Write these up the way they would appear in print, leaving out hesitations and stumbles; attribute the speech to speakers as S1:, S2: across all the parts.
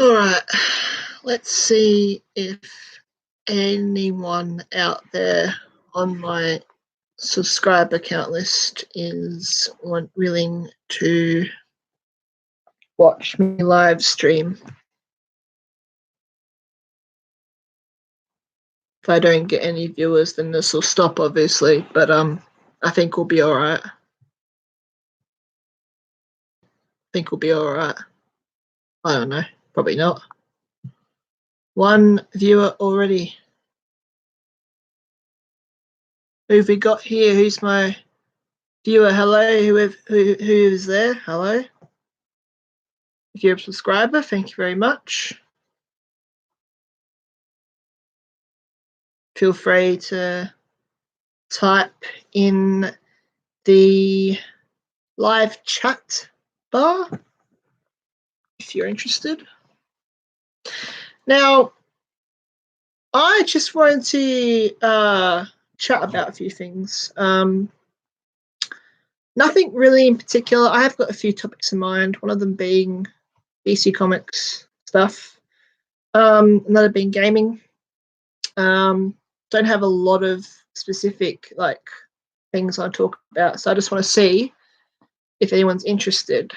S1: All right, let's see if anyone out there on my subscriber count list is willing to watch me live stream. If I don't get any viewers, then this will stop, obviously, but I think we'll be all right. I don't know, probably not. One viewer already. Who have we got here? Who's my viewer? Hello, who is there? Hello. If you're a subscriber, thank you very much. Feel free to type in the live chat bar if you're interested. Now, I just wanted to chat about a few things. Nothing really in particular. I have got a few topics in mind, one of them being DC Comics stuff, another being gaming. Don't have a lot of specific things I talk about, so I just want to see if anyone's interested.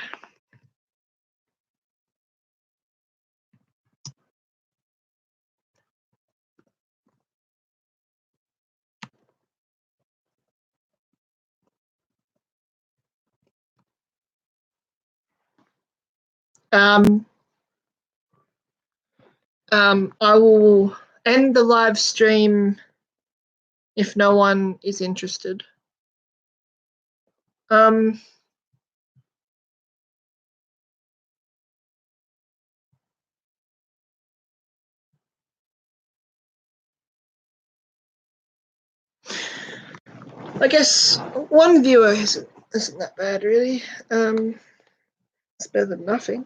S1: I will end the live stream if no one is interested. I guess one viewer isn't that bad, really. It's better than nothing.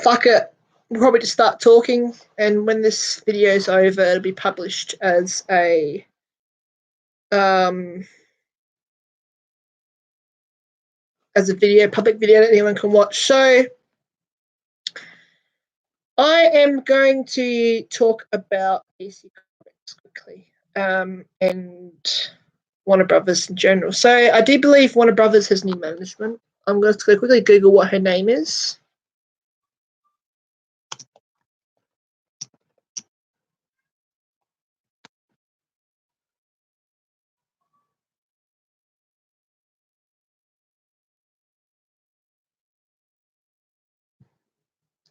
S1: Fuck it. We'll probably just start talking, and when this video is over, it'll be published as a video, public video that anyone can watch. So I am going to talk about DC Comics quickly, and Warner Brothers in general. So I do believe Warner Brothers has new management. I'm going to quickly Google what her name is.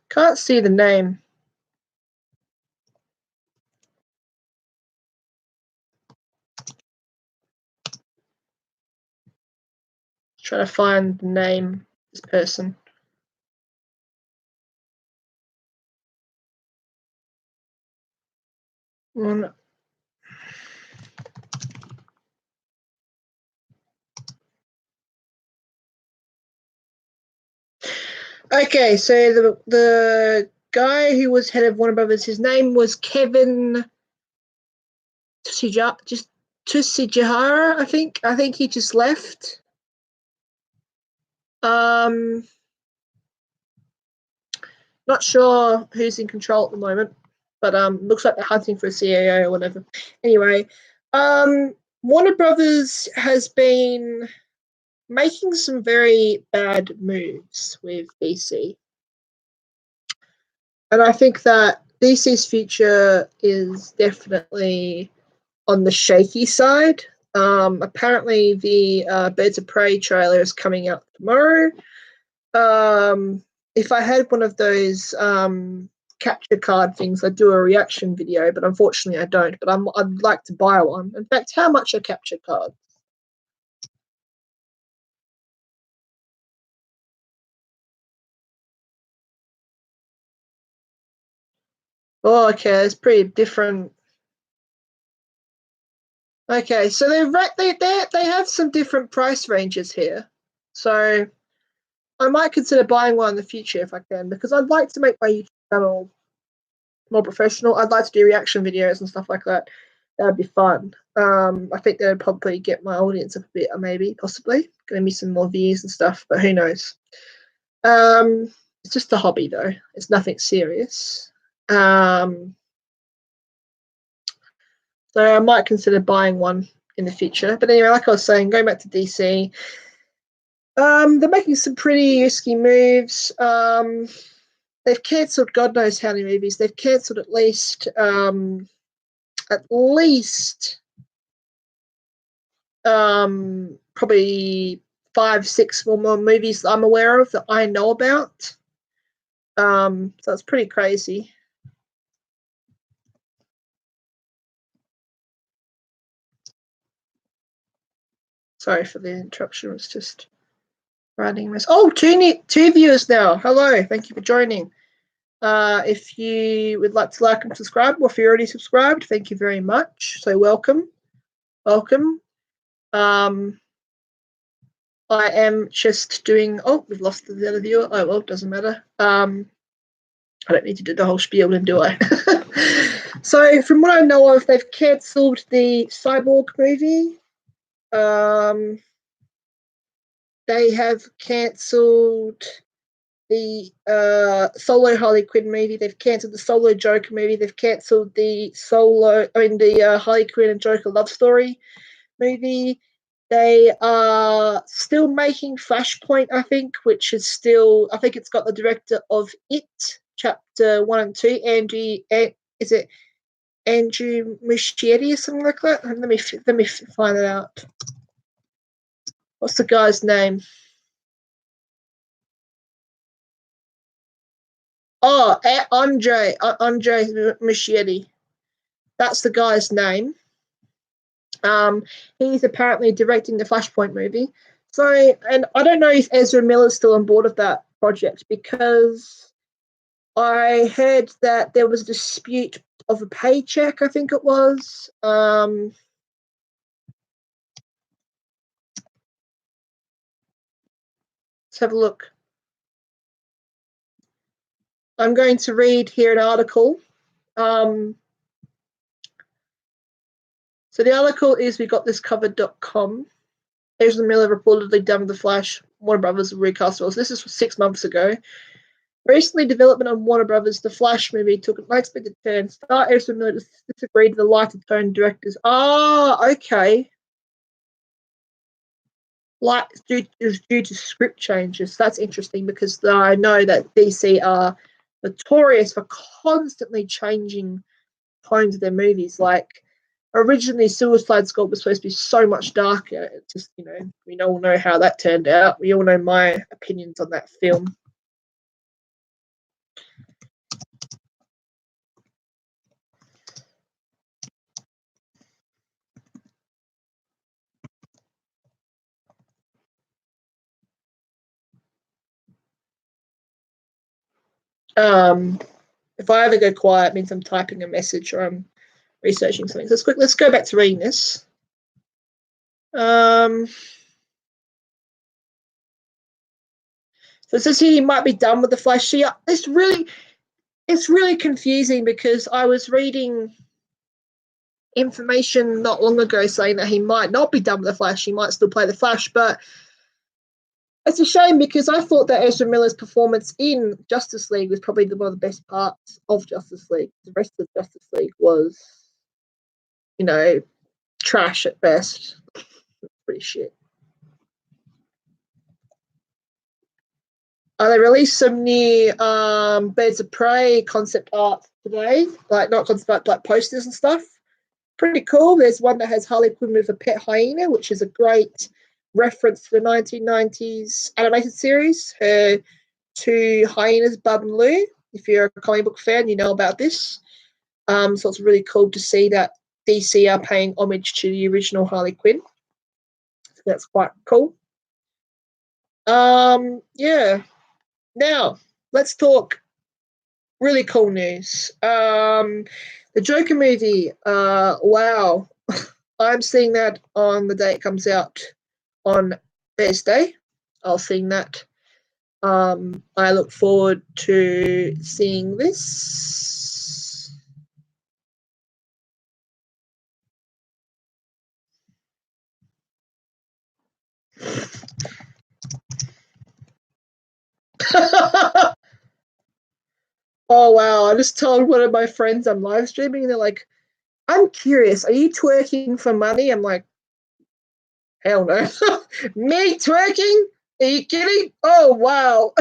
S1: Can't see the name. Trying to find the name of this person. Okay, so the guy who was head of Warner Brothers, his name was Kevin Tsujihara, I think. I think he just left. Not sure who's in control at the moment, but looks like they're hunting for a CAO or whatever. Anyway, Warner Brothers has been making some very bad moves with DC. And I think that DC's future is definitely on the shaky side. Apparently, the Birds of Prey trailer is coming out tomorrow. If I had one of those capture card things, I'd do a reaction video, but unfortunately I don't. But I'd like to buy one. In fact, how much are capture cards? Oh, okay, it's pretty different. Okay, so they have some different price ranges here. So I might consider buying one in the future if I can, because I'd like to make my YouTube channel more professional. I'd like to do reaction videos and stuff like that. That'd be fun. I think that'd probably get my audience up a bit, maybe, possibly. Gonna be some more views and stuff, but who knows? It's just a hobby, though. It's nothing serious. So I might consider buying one in the future. But anyway, like I was saying, going back to DC, they're making some pretty risky moves. They've cancelled God knows how many movies. They've cancelled at least probably 5-6 more movies that I'm aware of that I know about. So it's pretty crazy. Sorry for the interruption. It's just writing this. Oh, two viewers now. Hello, thank you for joining. If you would like to like and subscribe, or if you're already subscribed, thank you very much. So welcome. I am just doing. Oh, we've lost the other viewer. Oh well, doesn't matter. I don't need to do the whole spiel, then, do I? So, from what I know of, they've cancelled the Cyborg movie. They have cancelled the solo Harley Quinn movie. They've cancelled the solo Joker movie. They've cancelled the Harley Quinn and Joker love story movie. They are still making Flashpoint, I think, which is still. I think it's got the director of It, Chapter 1 and 2, is it Andrew Muschietti or something like that? Let me find it out. What's the guy's name? Oh, Andre Muschietti. That's the guy's name. He's apparently directing the Flashpoint movie. So, and I don't know if Ezra Miller's still on board of that project, because I heard that there was a dispute of a paycheck, I think it was. Let's have a look. I'm going to read here an article. So the article is wegotThiscovered.com. Ezra Miller reportedly dubbed The Flash. Warner Brothers recast roles. This is 6 months ago. Recently, development on Warner Brothers' The Flash movie took an unexpected turn. Star Ezra Miller disagreed with the lighter tone directors. Okay. Like due to script changes. That's interesting, because I know that DC are notorious for constantly changing tones of their movies. Like, originally Suicide Squad was supposed to be so much darker. It's just, we all know how that turned out. We all know my opinions on that film. If I ever go quiet, it means I'm typing a message or I'm researching something. So let's go back to reading this. So it says here he might be done with the Flash. See, it's really confusing, because I was reading information not long ago saying that he might not be done with the Flash. He might still play the Flash, but it's a shame, because I thought that Ezra Miller's performance in Justice League was probably one of the best parts of Justice League. The rest of Justice League was, trash at best. Pretty shit. They released some new Birds of Prey concept art today, like not concept art, like posters and stuff. Pretty cool. There's one that has Harley Quinn with a pet hyena, which is a great reference to the 1990s animated series. Her two hyenas, Bub and Lou. If you're a comic book fan, you know about this. So it's really cool to see that DC are paying homage to the original Harley Quinn. So that's quite cool. Yeah. Now, let's talk really cool news. The Joker movie, wow. I'm seeing that on the day it comes out on Thursday. I'll sing that. I look forward to seeing this. Oh wow, I just told one of my friends I'm live streaming and they're like, I'm curious, are you twerking for money? I'm like, hell no. Me twerking? Are you kidding? Oh wow.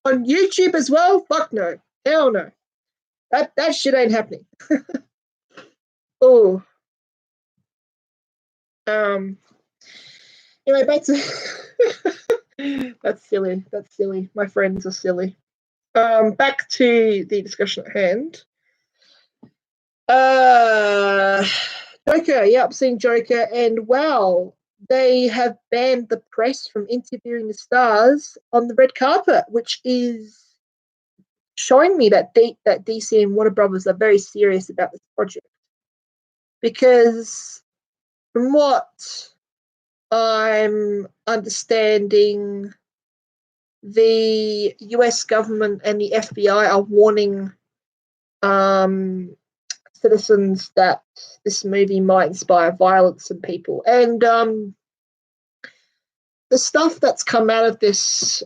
S1: On YouTube as well? Fuck no. Hell no. That shit ain't happening. Oh. Anyway, back to that's silly. That's silly. My friends are silly. Back to the discussion at hand. Uh, Joker. Yeah, I'm seeing Joker, and wow, they have banned the press from interviewing the stars on the red carpet, which is showing me that DC and Warner Brothers are very serious about this project. Because from what I'm understanding, the US government and the FBI are warning citizens that this movie might inspire violence in people. And the stuff that's come out of this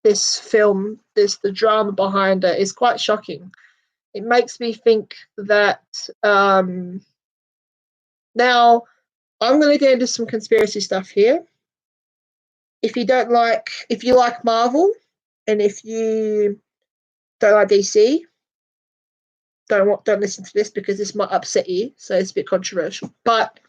S1: this film, the drama behind it is quite shocking. It makes me think that now I'm going to get into some conspiracy stuff here. If you like Marvel, and if you don't like DC, don't listen to this because this might upset you. So it's a bit controversial, but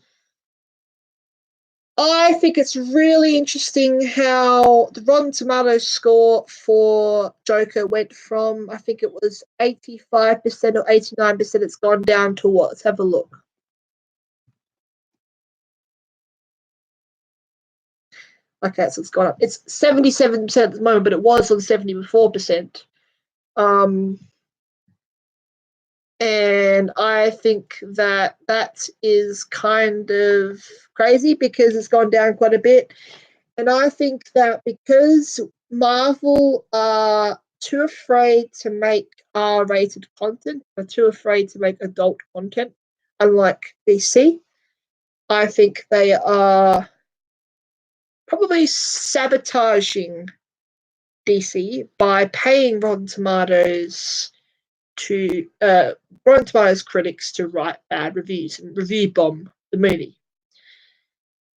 S1: I think it's really interesting how the Rotten Tomatoes score for Joker went from, I think it was 85% or 89%. It's gone down to what? Let's have a look. Okay, so it's gone up. It's 77% at the moment, but it was on 74%. And I think that is kind of crazy because it's gone down quite a bit. And I think that because Marvel are too afraid to make R-rated content, are too afraid to make adult content, unlike DC, I think they are probably sabotaging DC by paying Rotten Tomatoes critics to write bad reviews and review bomb the movie.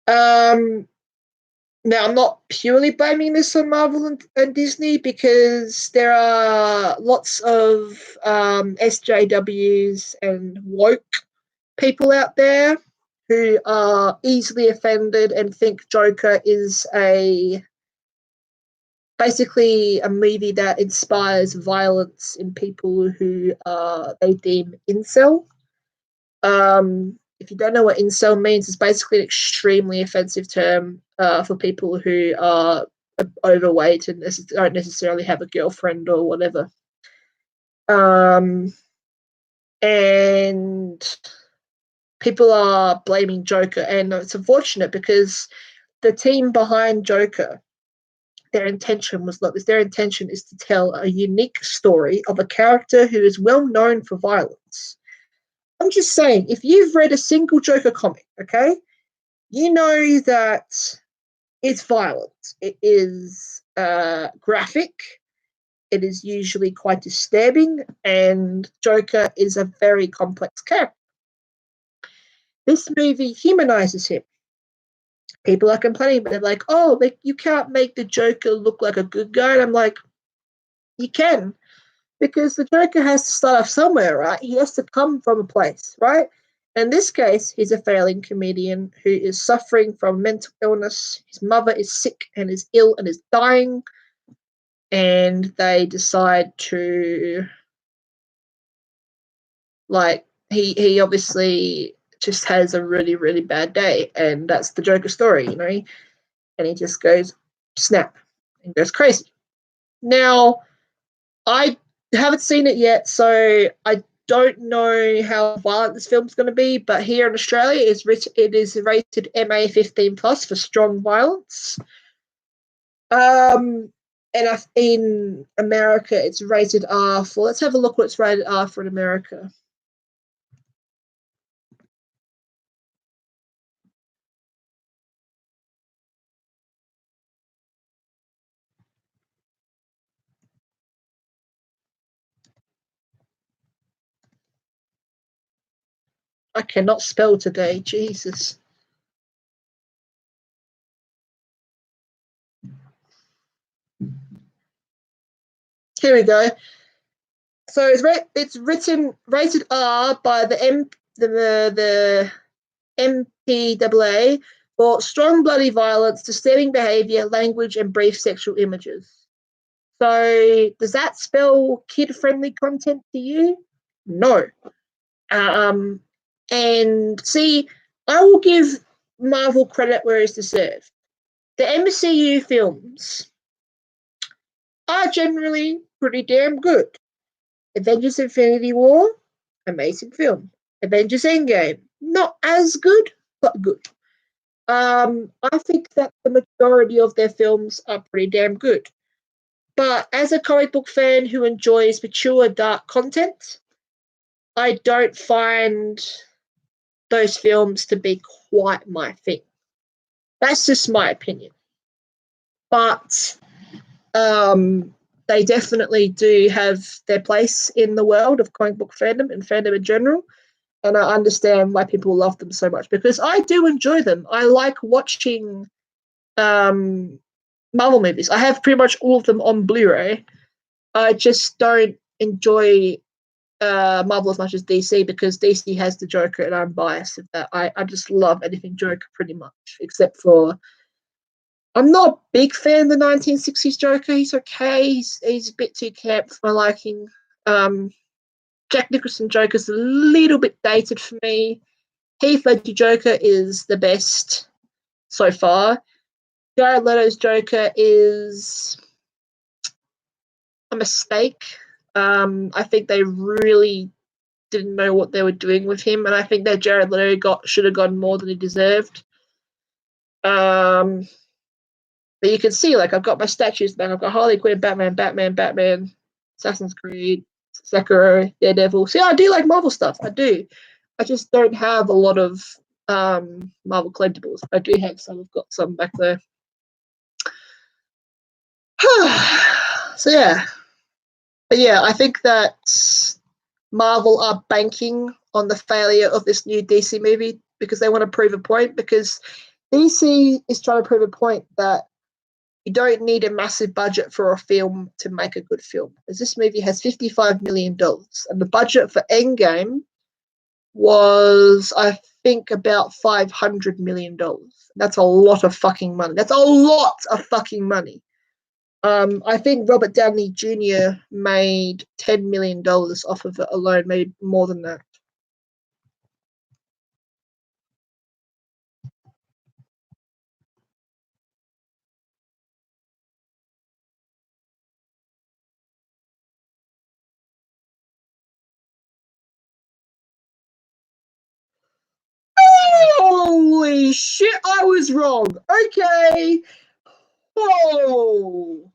S1: Now, I'm not purely blaming this on Marvel and Disney because there are lots of SJWs and woke people out there who are easily offended and think Joker is basically a movie that inspires violence in people who they deem incel. If you don't know what incel means, it's basically an extremely offensive term for people who are overweight and don't necessarily have a girlfriend or whatever. And people are blaming Joker, and it's unfortunate because the team behind Joker, their intention was like this. Their intention is to tell a unique story of a character who is well known for violence. I'm just saying, if you've read a single Joker comic, okay, you know that it's violent. It is graphic. It is usually quite disturbing, and Joker is a very complex character. This movie humanizes him. People are complaining, but they're like, oh, you can't make the Joker look like a good guy. And I'm like, you can. Because the Joker has to start off somewhere, right? He has to come from a place, right? In this case, he's a failing comedian who is suffering from mental illness. His mother is sick and is ill and is dying. And they decide to, like, he obviously just has a really, really bad day. And that's the Joker story, you know? And he just goes snap and goes crazy. Now, I haven't seen it yet, so I don't know how violent this film's going to be, but here in Australia, it is rated MA 15 plus for strong violence. And in America, it's rated R for. Let's have a look what it's rated R for in America. I cannot spell today, Jesus. Here we go. So it's written rated R by the MPAA for strong bloody violence, disturbing behaviour, language, and brief sexual images. So does that spell kid-friendly content to you? No. And see, I will give Marvel credit where it's deserved. The MCU films are generally pretty damn good. Avengers Infinity War, amazing film. Avengers Endgame, not as good, but good. I think that the majority of their films are pretty damn good. But as a comic book fan who enjoys mature, dark content, I don't find those films to be quite my thing. That's just my opinion. But they definitely do have their place in the world of comic book fandom and fandom in general. And I understand why people love them so much because I do enjoy them. I like watching Marvel movies. I have pretty much all of them on Blu-ray. I just don't enjoy Marvel as much as DC because DC has the Joker and I'm biased at that. I just love anything Joker pretty much, except for I'm not a big fan of the 1960s Joker. He's okay. He's a bit too camp for my liking. Jack Nicholson Joker's a little bit dated for me. Heath Ledger Joker is the best so far. Jared Leto's Joker is a mistake. I think they really didn't know what they were doing with him, and I think that Jared Leto should have gotten more than he deserved. But you can see, like, I've got my statues back. I've got Harley Quinn, Batman, Assassin's Creed, Sekiro, Daredevil. See, I do like Marvel stuff. I do. I just don't have a lot of Marvel collectibles. I do have some. I've got some back there. So yeah. But yeah, I think that Marvel are banking on the failure of this new DC movie because they want to prove a point. Because DC is trying to prove a point that you don't need a massive budget for a film to make a good film. Because this movie has $55 million, and the budget for Endgame was, I think, about $500 million. That's a lot of fucking money. That's a lot of fucking money. I think Robert Downey Jr. made $10 million off of it alone, maybe more than that. Holy shit, I was wrong. Okay. Oh.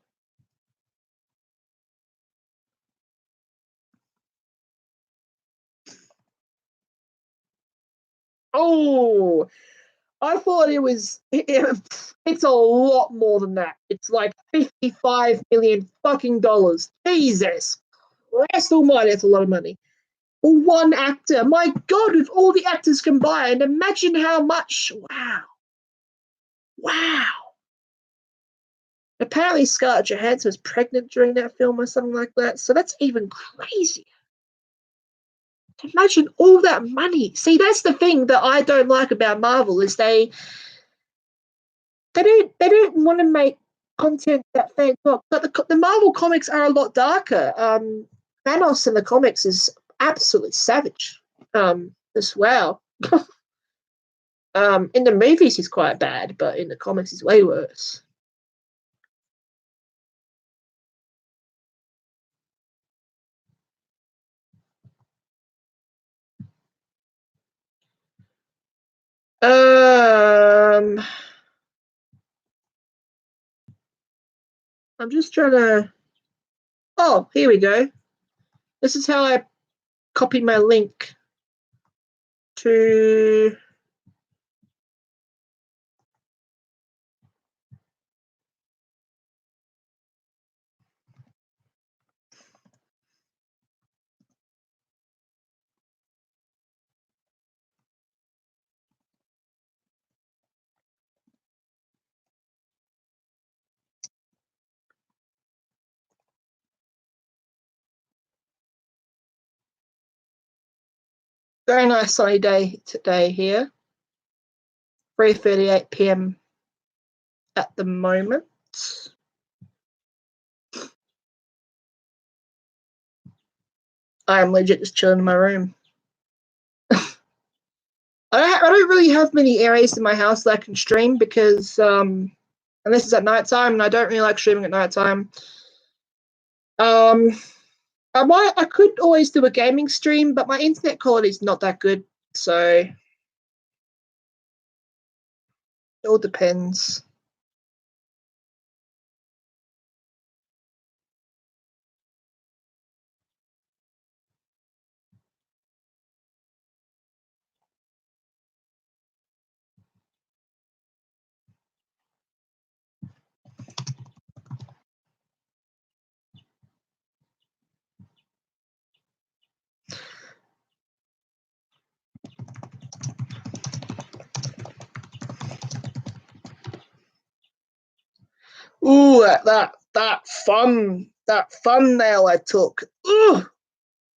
S1: Oh. I thought it's a lot more than that. It's like 55 million fucking dollars. Jesus Christ almighty, that's a lot of money. For one actor. My God, with all the actors combined, imagine how much. Wow. Wow. Apparently Scarlett Johansson was pregnant during that film or something like that. So that's even crazier. Imagine all that money. See, that's the thing that I don't like about Marvel is they don't want to make content that fans want. But the Marvel comics are a lot darker. Thanos in the comics is absolutely savage. As well. In the movies he's quite bad, but in the comics he's way worse. I'm just trying to. Oh, here we go. This is how I copy my link to. Very nice sunny day today here. 3:38 p.m. at the moment. I am legit just chilling in my room. I don't really have many areas in my house that I can stream because unless it's at nighttime, and I don't really like streaming at nighttime. I could always do a gaming stream, but my internet quality is not that good, so it all depends. Ooh, that thumbnail I took. Ooh,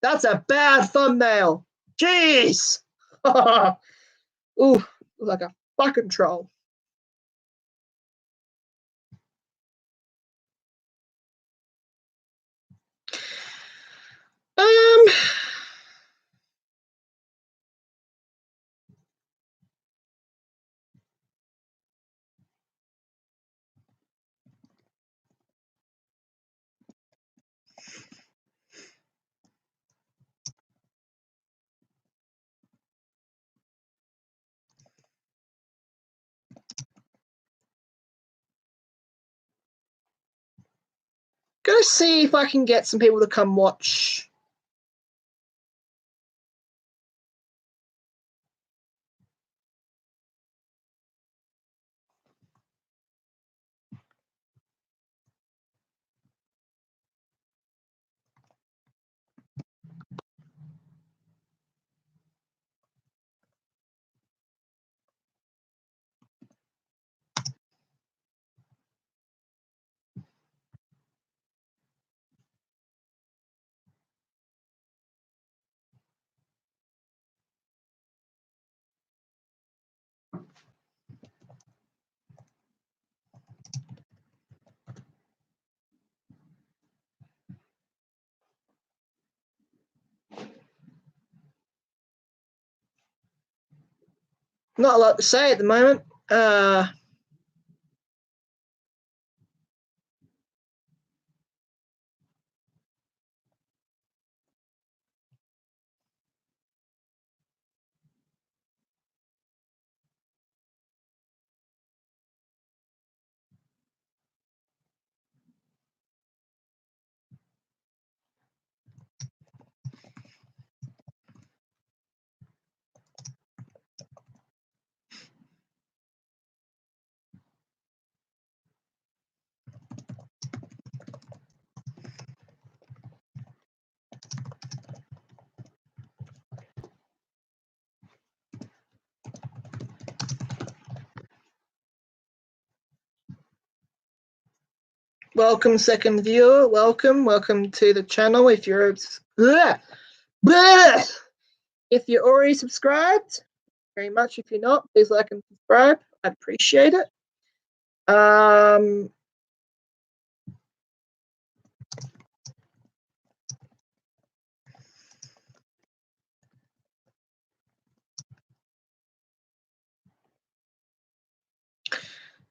S1: that's a bad thumbnail. Jeez. Ooh, like a fucking troll. Um, gonna see if I can get some people to come watch. Not a lot to say at the moment. Welcome, second viewer. Welcome to the channel. If you're if you're already subscribed, very much. If you're not, please like and subscribe. I'd appreciate it.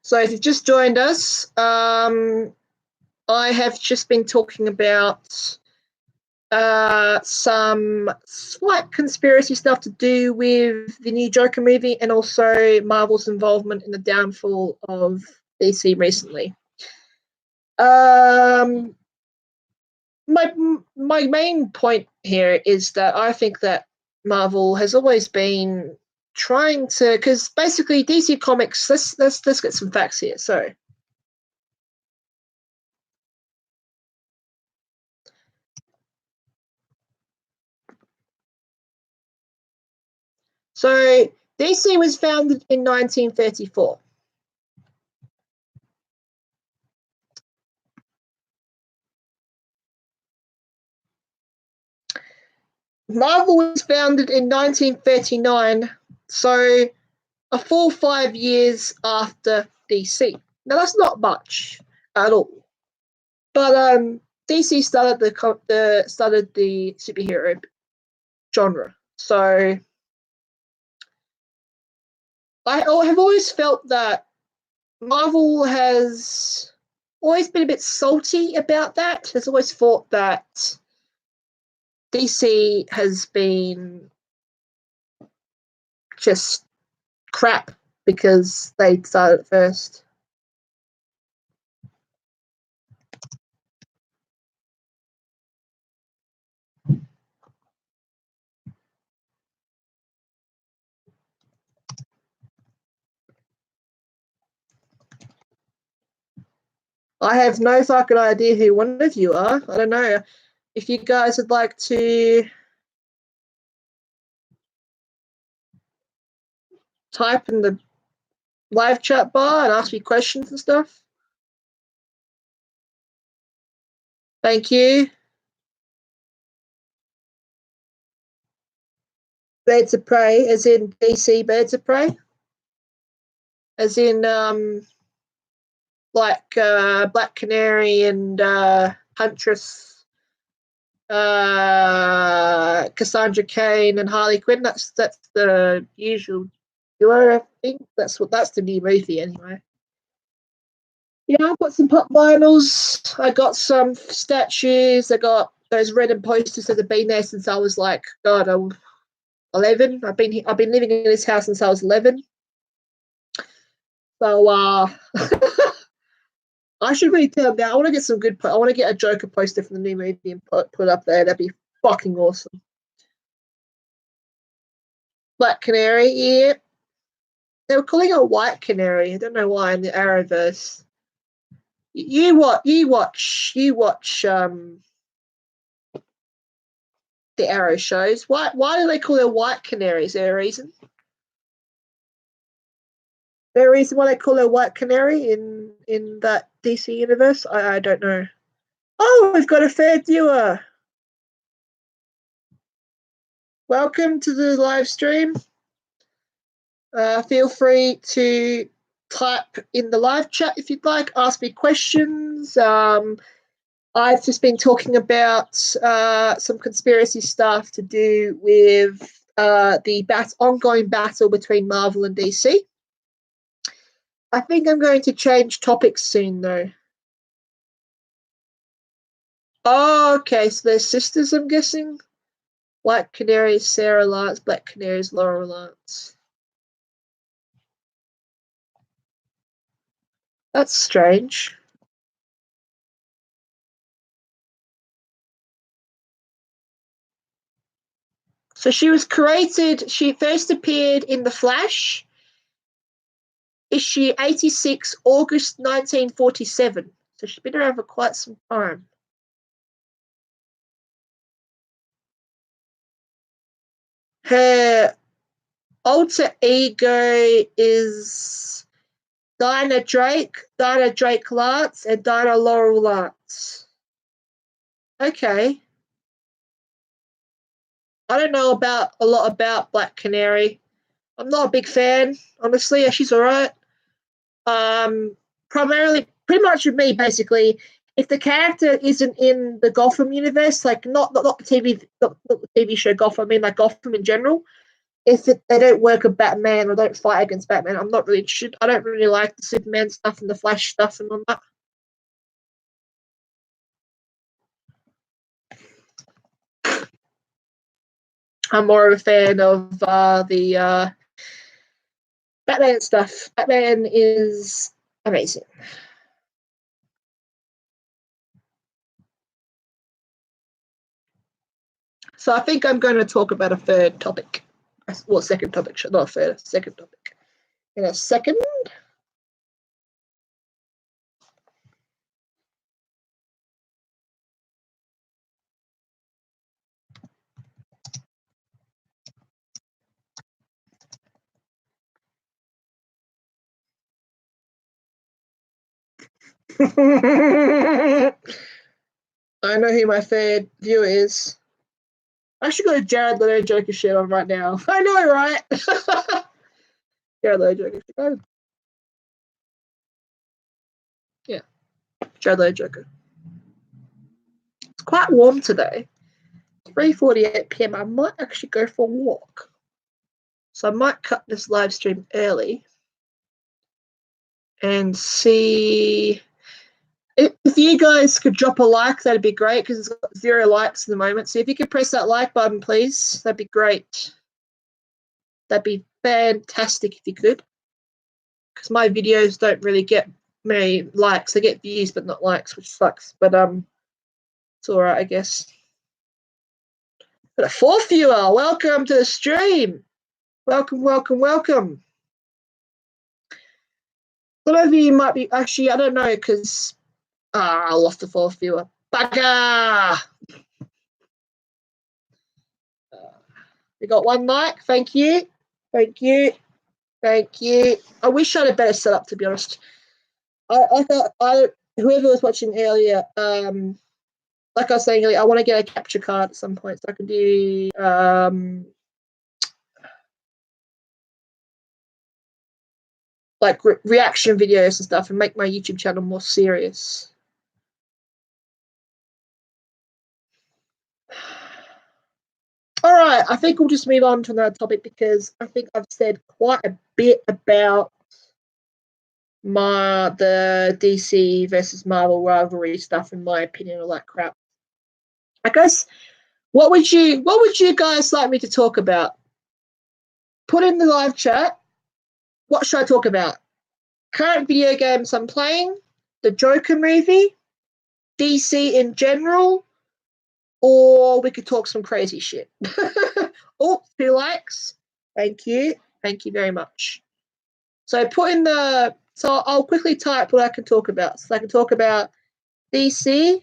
S1: So if you've just joined us, I have just been talking about some slight conspiracy stuff to do with the new Joker movie, and also Marvel's involvement in the downfall of DC recently. My main point here is that I think that Marvel has always been trying to, because basically DC Comics. Let's get some facts here. So DC was founded in 1934. Marvel was founded in 1939, so a full 5 years after DC. Now that's not much at all, but DC started the superhero genre. So I have always felt that Marvel has always been a bit salty about that. Has always thought that DC has been just crap because they started first. I have no fucking idea who one of you are. I don't know. If you guys would like to type in the live chat bar and ask me questions and stuff. Thank you. Birds of Prey, as in DC Birds of Prey? As in, like Black Canary and Huntress, Cassandra Cain and Harley Quinn. That's the usual duo, I think. That's the new movie anyway. Yeah, I've got some pop vinyls. I got some statues. I got those Reddit posters that have been there since I was like, God, I'm 11. I've been living in this house since I was 11. So I should really tell them now. I want to get some good. I want to get a Joker poster from the new movie and put it up there. That'd be fucking awesome. Black Canary, yeah. They were calling it a White Canary. I don't know why in the Arrowverse. You watch the Arrow shows. Why do they call it White Canary? Is there a reason? Is there a reason why they call her White Canary in that DC universe? I don't know. Oh, we've got a third viewer. Welcome to the live stream. Feel free to type in the live chat if you'd like. Ask me questions. I've just been talking about some conspiracy stuff to do with the ongoing battle between Marvel and DC. I think I'm going to change topics soon, though. Oh, okay, so they're sisters, I'm guessing. White Canary is Sarah Lance, Black Canary is Laura Lance. That's strange. So she was created, she first appeared in The Flash, issue 86, August 1947. So she's been around for quite some time. Her alter ego is Dinah Drake Lance, and Dinah Laurel Lance. Okay. I don't know a lot about Black Canary. I'm not a big fan, honestly. She's alright. Primarily, pretty much with me, basically, if the character isn't in the Gotham universe, like not the TV show Gotham, I mean like Gotham in general. If they don't work with Batman or don't fight against Batman, I'm not really interested. I don't really like the Superman stuff and the Flash stuff and all that. I'm more of a fan of the Batman stuff. Batman is amazing. So I think I'm going to talk about a third topic. Well, second topic, not a third, second topic. In a second. I know who my third viewer is. I should go to Jared Leto Joker shit on right now. I know, right? Jared Leto Joker. Oh, yeah, Jared Leto Joker. It's quite warm today. 3:48 p.m. I might actually go for a walk. So I might cut this live stream early and see if you guys could drop a like, that'd be great because it's got 0 likes at the moment. So if you could press that like button, please, that'd be great. That'd be fantastic if you could. Because my videos don't really get many likes. They get views but not likes, which sucks. But it's all right, I guess. But a fourth viewer, welcome to the stream. Welcome, welcome, welcome. Some of you might be actually, I don't know, because I lost the fourth viewer. Bugger! We got 1 like. Thank you. Thank you. Thank you. I wish I had a better setup, to be honest. I thought whoever was watching earlier, like I was saying earlier, I want to get a capture card at some point so I can do like reaction videos and stuff and make my YouTube channel more serious. All right, I think we'll just move on to another topic because I think I've said quite a bit about the DC versus Marvel rivalry stuff, in my opinion, all that crap. I guess what would you guys like me to talk about? Put in the live chat. What should I talk about? Current video games I'm playing, the Joker movie, DC in general, or we could talk some crazy shit. Oh, 2 likes. Thank you. Thank you very much. So I'll quickly type what I can talk about. So I can talk about DC,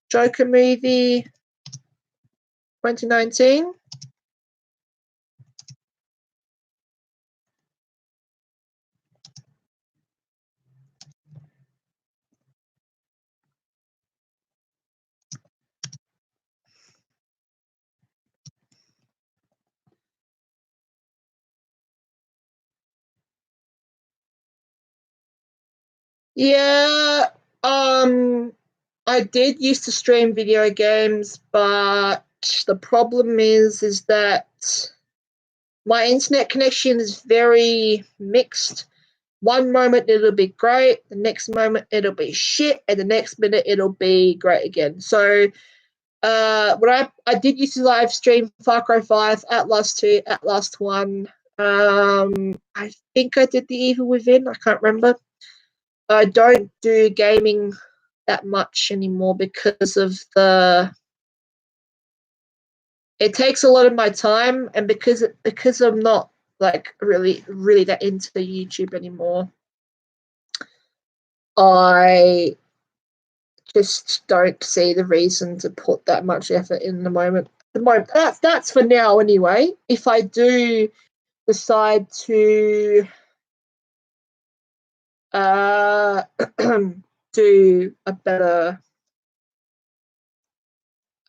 S1: Joker movie 2019. Yeah, I did used to stream video games, but the problem is that my internet connection is very mixed. One moment it'll be great, the next moment it'll be shit, and the next minute it'll be great again. So when I did used to live stream Far Cry 5, Outlast 2, Outlast 1. I think I did The Evil Within, I can't remember. I don't do gaming that much anymore because of it takes a lot of my time, and because I'm not like really that into YouTube anymore, I just don't see the reason to put that much effort in the moment. That's for now anyway. If I do decide to do a better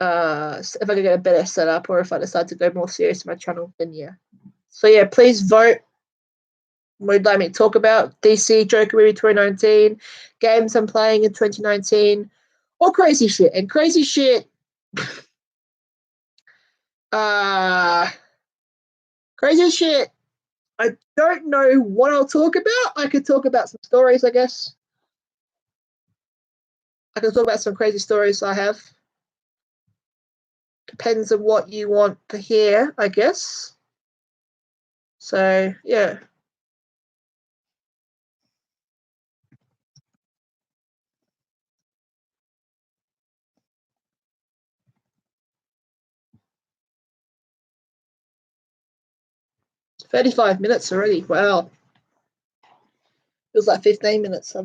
S1: if I can get a better setup, or if I decide to go more serious with my channel, then yeah. So yeah, please vote. What would you like me to talk about? DC Joker movie 2019, games I'm playing in 2019, or crazy shit. And crazy shit, crazy shit. I don't know what I'll talk about. I could talk about some stories, I guess. I can talk about some crazy stories I have. Depends on what you want to hear, I guess. So, yeah. It's 35 minutes already. Wow. Feels like 15 minutes.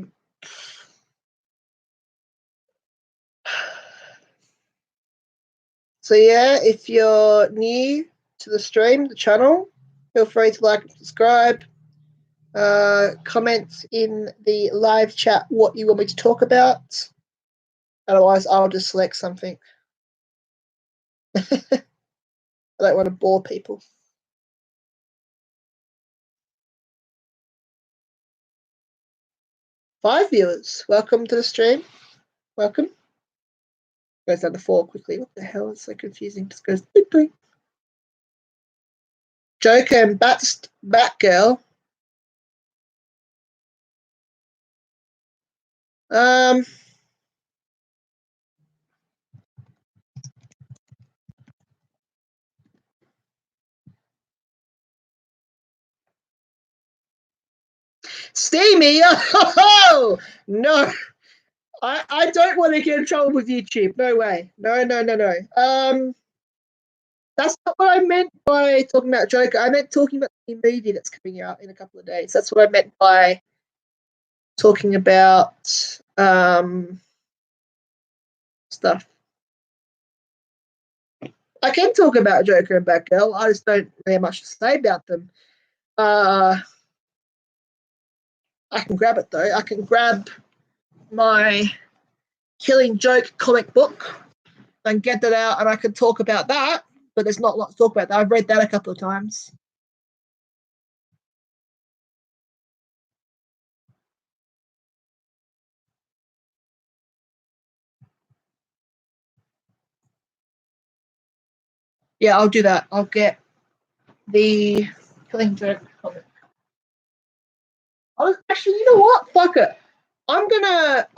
S1: So yeah, if you're new to the stream, the channel, feel free to like and subscribe. Comment in the live chat what you want me to talk about. Otherwise, I'll just select something. I don't want to bore people. Five viewers. Welcome to the stream. Welcome. Goes down to 4 quickly. What the hell? It's so confusing. Just goes ding, ding. Joker and Batgirl. Steamy. Oh no. I don't want to get in trouble with YouTube. No way. No. That's not what I meant by talking about Joker. I meant talking about the movie that's coming out in a couple of days. That's what I meant by talking about stuff. I can talk about Joker and Batgirl. I just don't really have much to say about them. I can grab it though. I can grab my Killing Joke comic book and get that out, and I can talk about that. But there's not a lot to talk about that. I've read that a couple of times. Yeah, I'll do that. I'll get the Killing Joke comic. Actually, you know what? Fuck it. I'll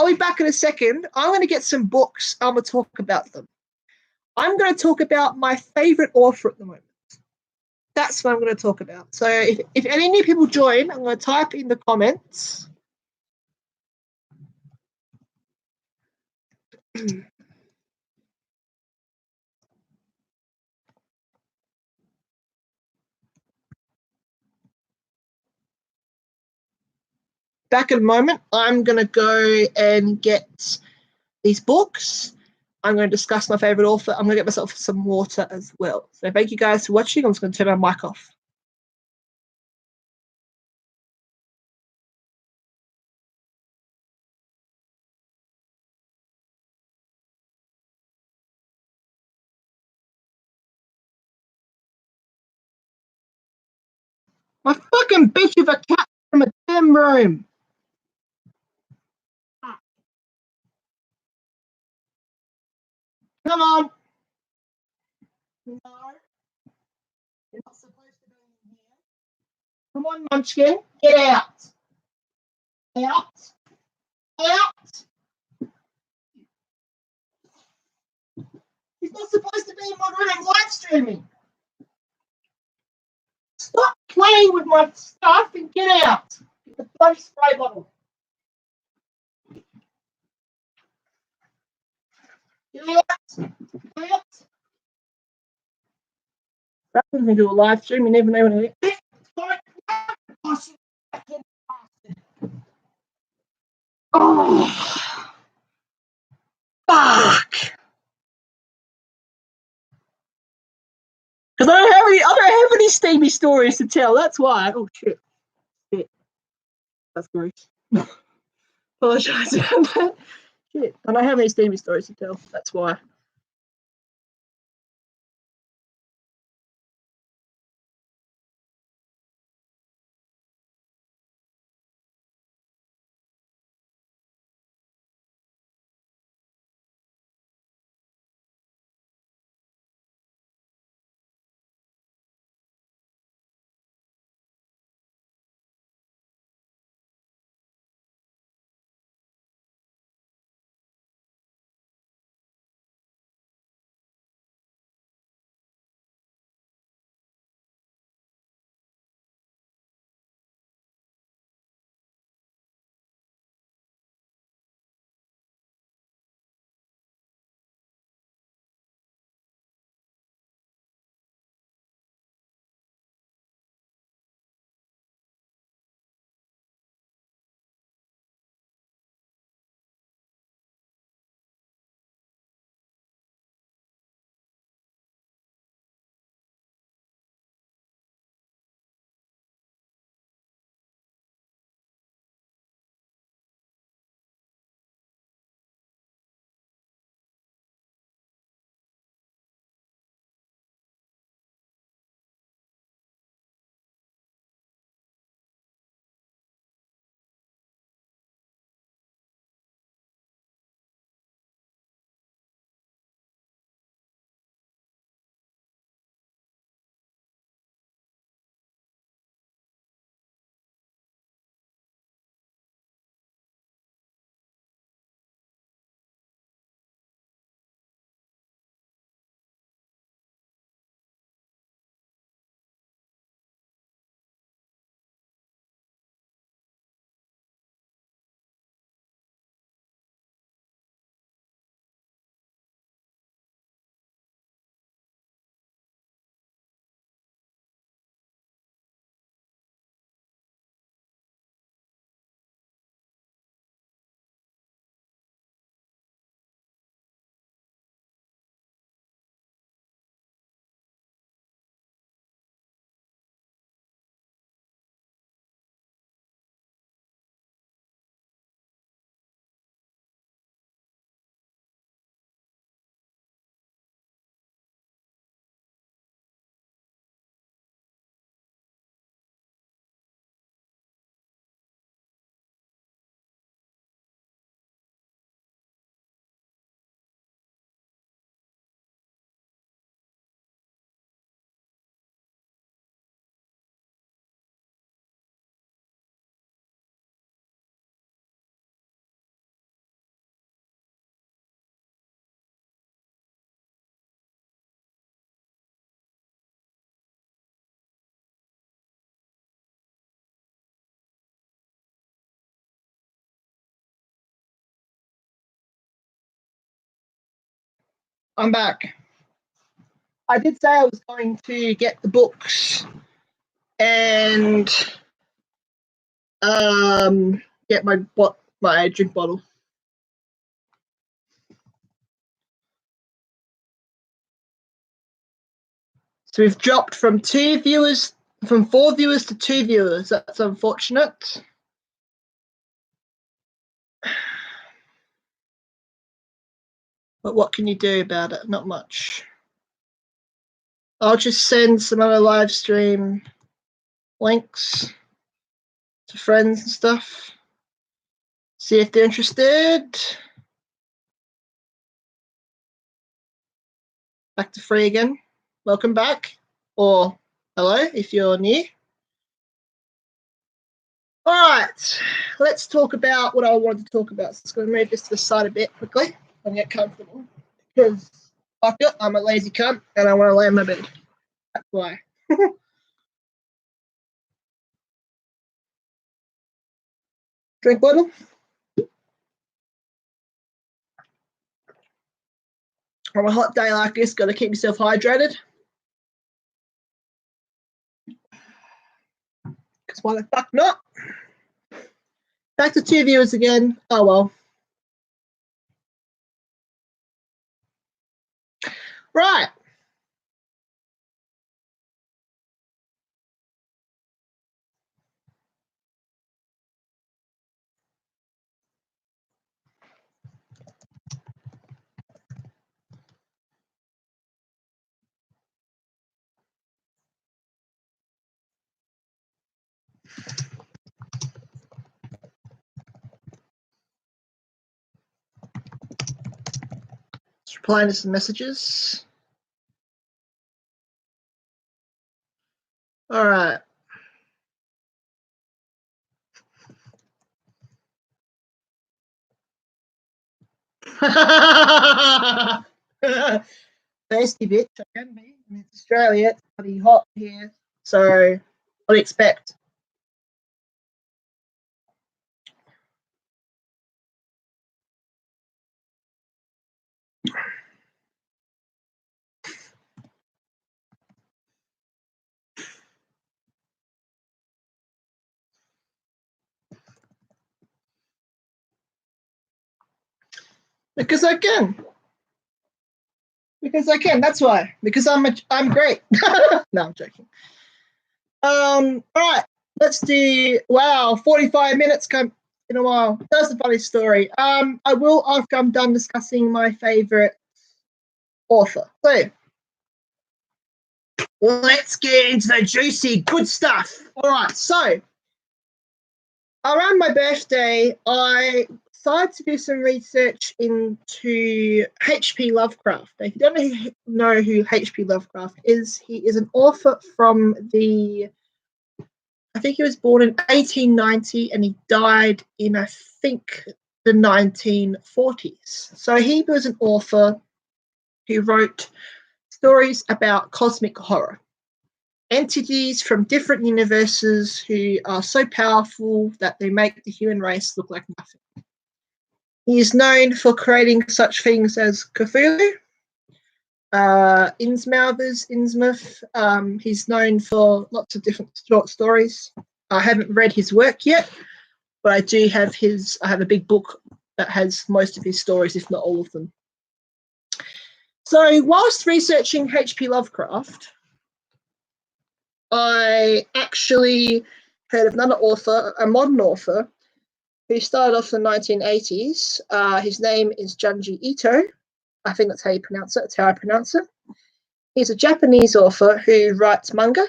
S1: be back in a second. I'm gonna get some books. I'm gonna talk about them. I'm gonna talk about my favorite author at the moment. That's what I'm gonna talk about. So if any new people join, I'm gonna type in the comments. Back in a moment, I'm gonna go and get these books. I'm going to discuss my favorite author. I'm going to get myself some water as well. So thank you guys for watching. I'm just going to turn my mic off. My fucking bitch of a cat from a damn room. Come on. No. You're not supposed to be in here. Come on, Munchkin. Get out. Out. Out. He's not supposed to be in my room. I'm live streaming. Stop playing with my stuff and get out. Get the bloody spray bottle. Get out. Get out. That doesn't do a live stream. You never know when it is. Oh, fuck! Because I don't have any steamy stories to tell. That's why. Oh shit! Shit. That's gross. Apologize about that. Shit. I don't have any steamy stories to tell. That's why. I'm back. I did say I was going to get the books and get my drink bottle. So we've dropped from 4 viewers to 2 viewers. That's unfortunate. But what can you do about it? Not much. I'll just send some other live stream links to friends and stuff. See if they're interested. Back to free again. Welcome back. Or hello if you're new. All right, let's talk about what I wanted to talk about. So I'm going to move this to the side a bit quickly and get comfortable because fuck it, I'm a lazy cunt and I want to lay in my bed. That's why. Drink bottle. On a hot day like this, got to keep yourself hydrated. Because why the fuck not? Back to 2 viewers again. Oh well. Right. Just replying to some messages. All right. Thirsty bitch, I can be. I mean, it's Australia, it's bloody hot here. So, what do you expect? Because I can. Because I can. That's why. Because I'm great. No, I'm joking. All right. Let's do. Wow, 45 minutes come in a while. That's a funny story. I will after I'm done discussing my favorite author. So let's get into the juicy good stuff. All right. So around my birthday, I decided to do some research into H.P. Lovecraft. If you don't know who H.P. Lovecraft is, he is an author from I think he was born in 1890 and he died in, I think, the 1940s. So he was an author who wrote stories about cosmic horror. Entities from different universes who are so powerful that they make the human race look like nothing. He is known for creating such things as Cthulhu, Innsmouth. He's known for lots of different short stories. I haven't read his work yet, but I do have I have a big book that has most of his stories, if not all of them. So whilst researching H.P. Lovecraft, I actually heard of another author, a modern author, who started off in the 1980s. His name is Junji Ito. I think that's how you pronounce it. That's how I pronounce it. He's a Japanese author who writes manga.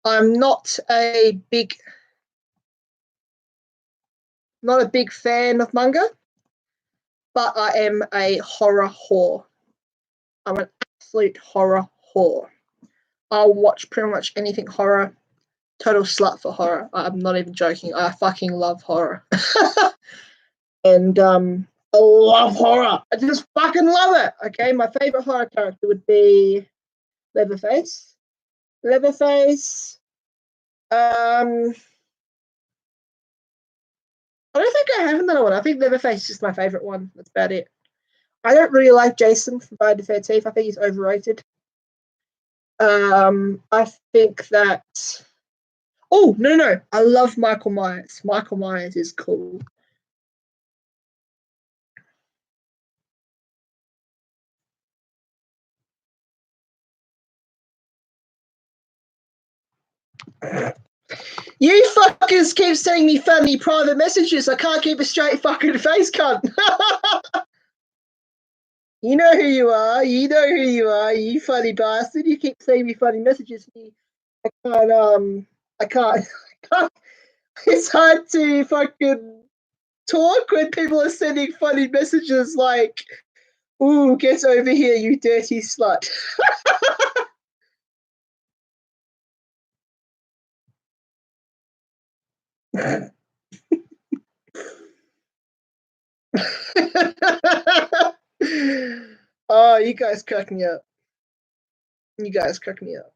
S1: I'm not a big fan of manga, but I am a horror whore. I'm an absolute horror whore. I'll watch pretty much anything horror. Total slut for horror. I'm not even joking. I fucking love horror. And I love horror. I just fucking love it. Okay, my favorite horror character would be Leatherface. I don't think I have another one. I think Leatherface is my favorite one. That's about it. I don't really like Jason from Friday the 13th. I think he's overrated. I think that. Oh, no. I love Michael Myers. Michael Myers is cool. You fuckers keep sending me funny private messages. I can't keep a straight fucking face, cunt. You know who you are. You know who you are. You funny bastard. You keep sending me funny messages. I can't. I can't. I can't. It's hard to fucking talk when people are sending funny messages like, "Ooh, get over here, you dirty slut." Oh, you guys crack me up. You guys crack me up.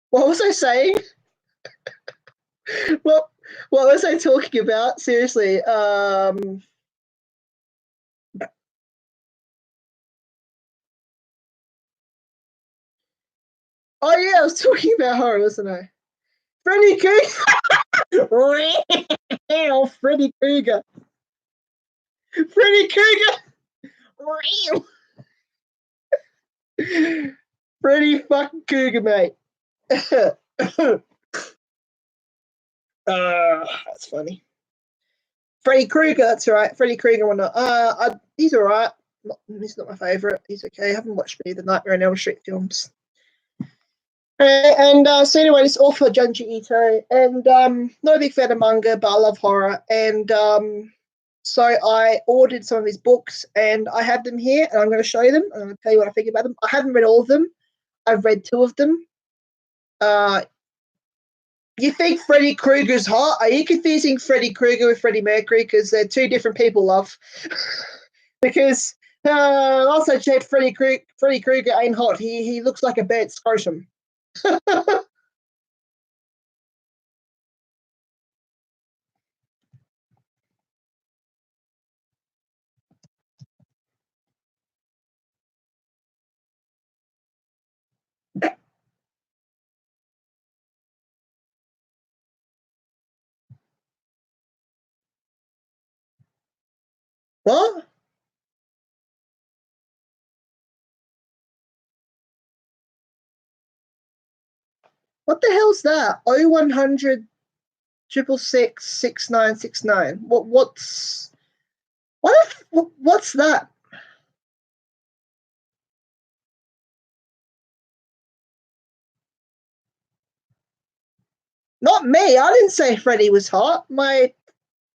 S1: What was I saying? What was I talking about? Seriously. Oh yeah, I was talking about horror, wasn't I? Freddy Krueger. Freddy Krueger. Freddy Krueger. Freddy fucking Krueger, mate. That's funny. Freddy Krueger, that's right. Freddy Krueger or not. He's alright. He's not my favourite. He's okay. I haven't watched any of the Nightmare on Elm Street films. So anyway, it's all for Junji Ito, and not a big fan of manga, but I love horror, and so I ordered some of his books, and I have them here, and I'm going to show you them. I'm going to tell you what I think about them. I haven't read all of them. I've read 2 of them. You think Freddy Krueger's hot? Are you confusing Freddy Krueger with Freddie Mercury? Because they're 2 different people, love. Because also checked Freddy Krueger ain't hot. He looks like a bad scrotum. What? What the hell's that? 0100 666 6969. What's that? Not me. I didn't say Freddie was hot.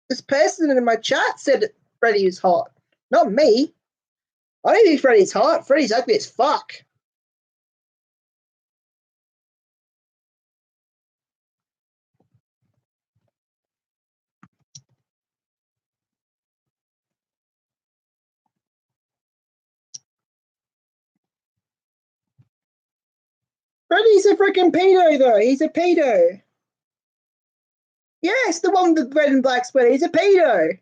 S1: This person in my chat said Freddie was hot. Not me. I don't think Freddie's hot. Freddie's ugly as fuck. Freddie's a freaking pedo, though. He's a pedo. Yes, the one with the red and black sweater. He's a pedo.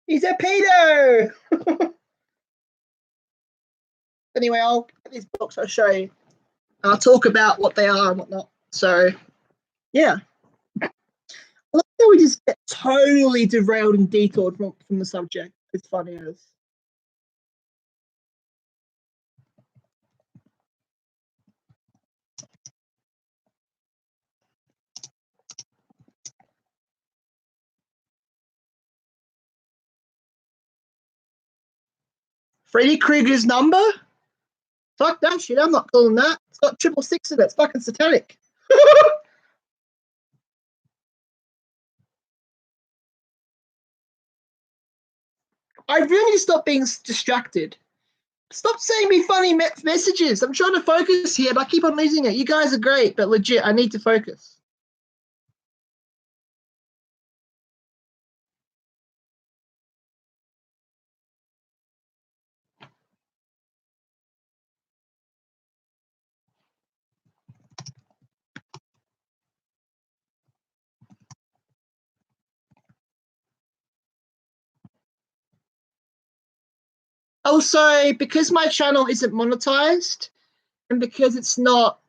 S1: He's a pedo. Anyway, I'll get these books. I'll show you. I'll talk about what they are and whatnot. So, yeah. I like how we just get totally derailed and detoured from the subject. It's funny as. Freddy Krueger's number? Fuck that shit. I'm not calling that. It's got 666 in it. It's fucking satanic. I really need to stop being distracted. Stop sending me funny messages. I'm trying to focus here, but I keep on losing it. You guys are great, but legit, I need to focus. Also, because my channel isn't monetized, and because it's not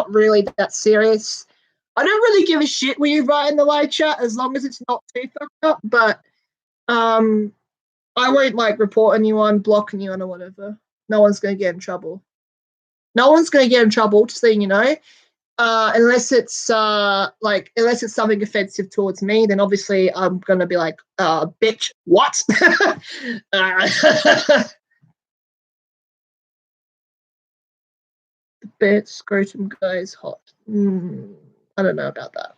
S1: really that serious. I don't really give a shit what you write in the live chat as long as it's not too fucked up. But I won't like report anyone, block anyone, or whatever. No one's gonna get in trouble. No one's gonna get in trouble. Just letting you know. Unless it's something offensive towards me, then obviously I'm gonna be like, bitch, what? The bed scrotum guy is hot. I don't know about that.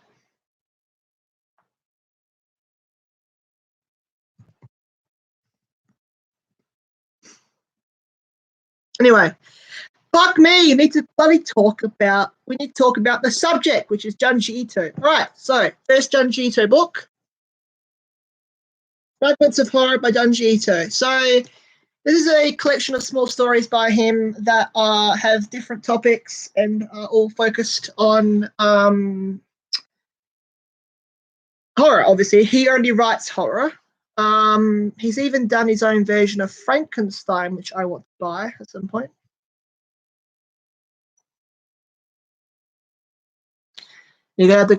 S1: Anyway, fuck me. We need to talk about the subject, which is Junji Ito. All right, so first Junji Ito book, Fragments of Horror by Junji Ito. So this is a collection of small stories by him that have different topics and are all focused on horror. Obviously, he only writes horror. He's even done his own version of Frankenstein, which I want to buy at some point. You got the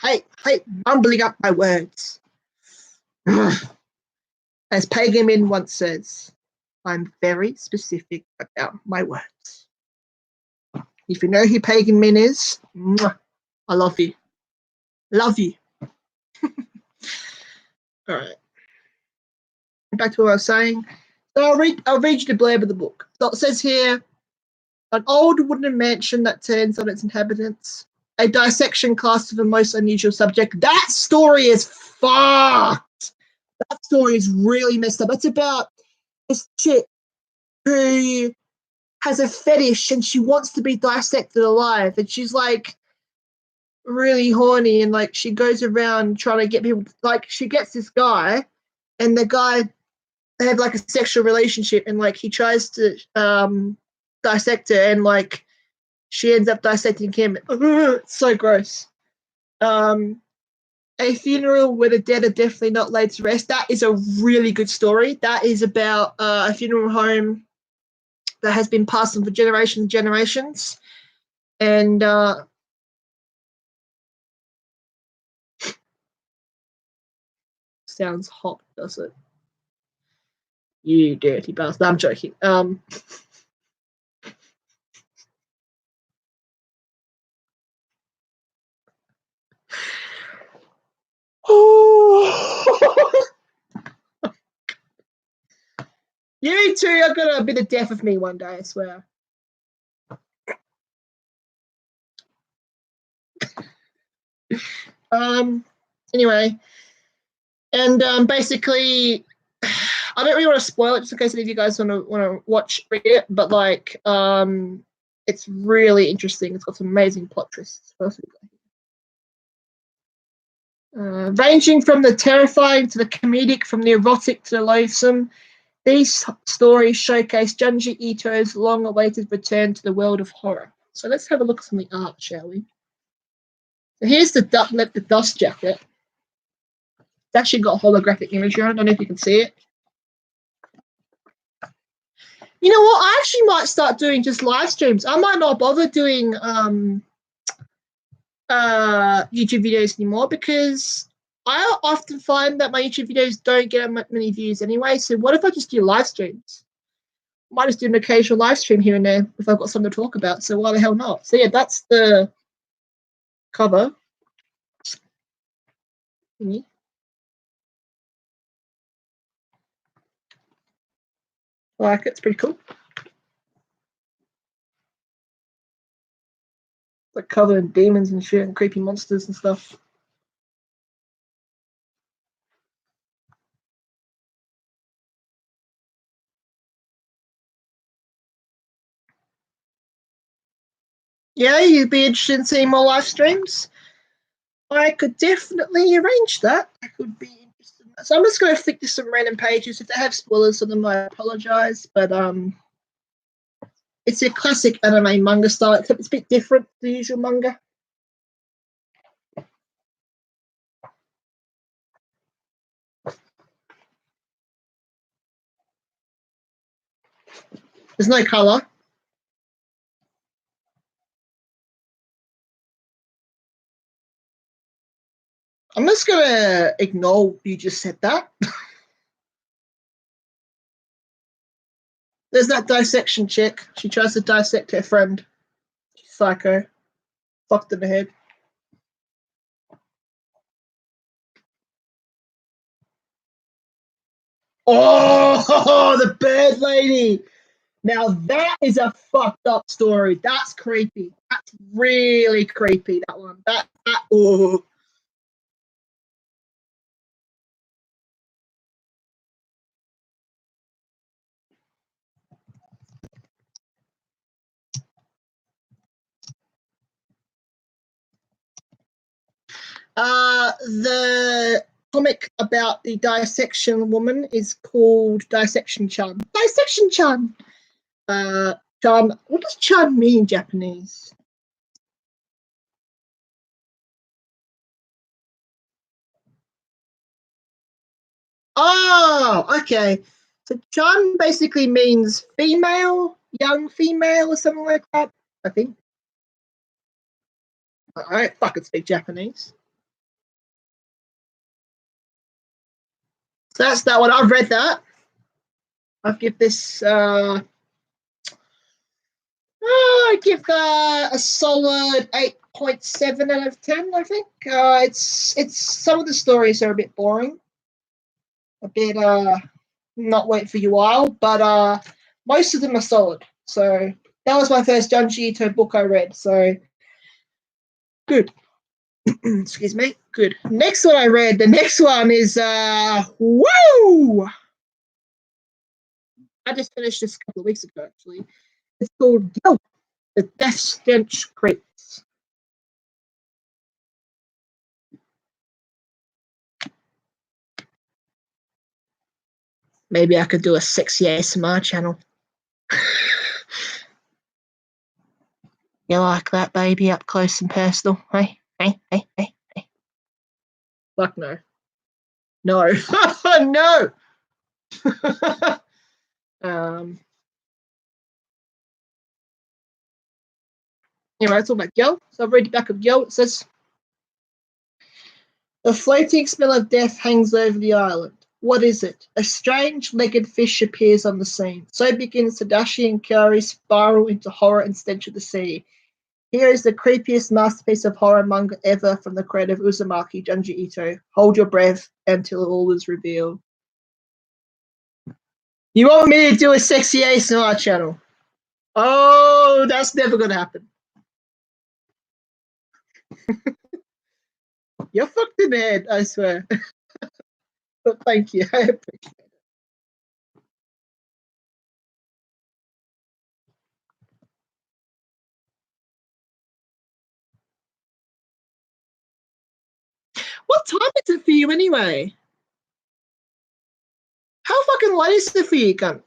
S1: hey, mumbling up my words. As Pagan Min once says, I'm very specific about my words. If you know who Pagan Min is, I love you. Love you. All right. Back to what I was saying. So I'll read you the blurb of the book. So it says here, an old wooden mansion that turns on its inhabitants. A dissection class of the most unusual subject. That story is fucked. That story is really messed up. It's about this chick who has a fetish and she wants to be dissected alive. And she's like really horny and like she goes around trying to get people, like she gets this guy and the guy, they have like a sexual relationship and like he tries to dissect her and like she ends up dissecting him. It's so gross. A funeral where the dead are definitely not laid to rest. That is a really good story. That is about a funeral home that has been passed on for generations and generations. And sounds hot, does it? You dirty bastard. I'm joking. You two are gonna be the death of me one day, I swear. Anyway, and basically, I don't really want to spoil it just in case any of you guys want to read it, but like, it's really interesting. It's got some amazing plot twists. Ranging from the terrifying to the comedic, from the erotic to the loathsome, these stories showcase Junji Ito's long-awaited return to the world of horror. So let's have a look at some of the art, shall we? So here's the dust jacket. It's actually got holographic imagery on it. I don't know if you can see it. You know what? I actually might start doing just live streams. I might not bother doing YouTube videos anymore because I often find that my YouTube videos don't get many views anyway. So what if I just do live streams? Might just do an occasional live stream here and there if I've got something to talk about. So why the hell not? So yeah, that's the cover. I like it. It's pretty cool. Like covered in demons and shit and creepy monsters and stuff. Yeah, you'd be interested in seeing more live streams? I could definitely arrange that. I could be interested in that. So I'm just going to flick to some random pages. If they have spoilers on them, I apologize. But it's a classic anime manga style, except it's a bit different to the usual manga. There's no colour. I'm just gonna ignore you just said that. There's that dissection chick. She tries to dissect her friend. She's psycho. Fucked in the head. Oh, the bird lady. Now that is a fucked up story. That's creepy. That's really creepy. That one. That. Oh. The comic about the dissection woman is called Dissection Chan. Dissection Chan. Chan. What does Chan mean in Japanese? Oh, okay. So Chan basically means female, young female, or something like that. I think. I don't fucking speak Japanese. So that's that one. I've read that. I'll give this. I give that a solid 8.7 out of 10. I think it's some of the stories are a bit boring, a bit not wait for you a while, but most of them are solid. So that was my first Junji Ito book I read. So good. Excuse me. Good. Next one I read. The next one is woo. I just finished this a couple of weeks ago. Actually, it's called Guilt. The Death Stench Creeps. Maybe I could do a sexy ASMR channel. You like that, baby, up close and personal? Hey, hey, hey, hey, hey. Fuck no. No. No. Anyway, it's all about Gil. So I've read the back of Gil. It says, the floating smell of death hangs over the island. What is it? A strange legged fish appears on the scene. So begins Tadashi and Kyari spiral into horror and stench of the sea. Here is the creepiest masterpiece of horror manga ever from the creator of Uzumaki, Junji Ito. Hold your breath until all is revealed. You want me to do a sexy ASMR channel? Oh, that's never going to happen. You're fucked in the head, I swear. But thank you. I appreciate it. What time is it for you anyway? How fucking late is it for you, cunt?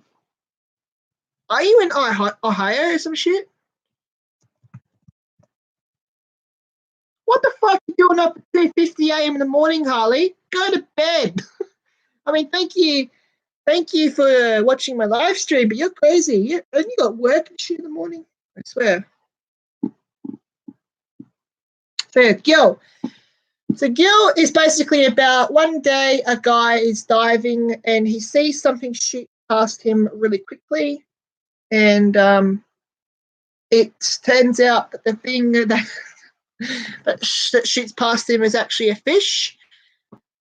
S1: Are you in Ohio or some shit? What the fuck are you doing up at 2:50 a.m. in the morning, Harley? Go to bed. I mean, thank you. Thank you for watching my live stream, but you're crazy. You got work and shit in the morning. I swear. Fair. Gil. So Gil is basically about one day a guy is diving and he sees something shoot past him really quickly. And it turns out that the thing that shoots past him is actually a fish,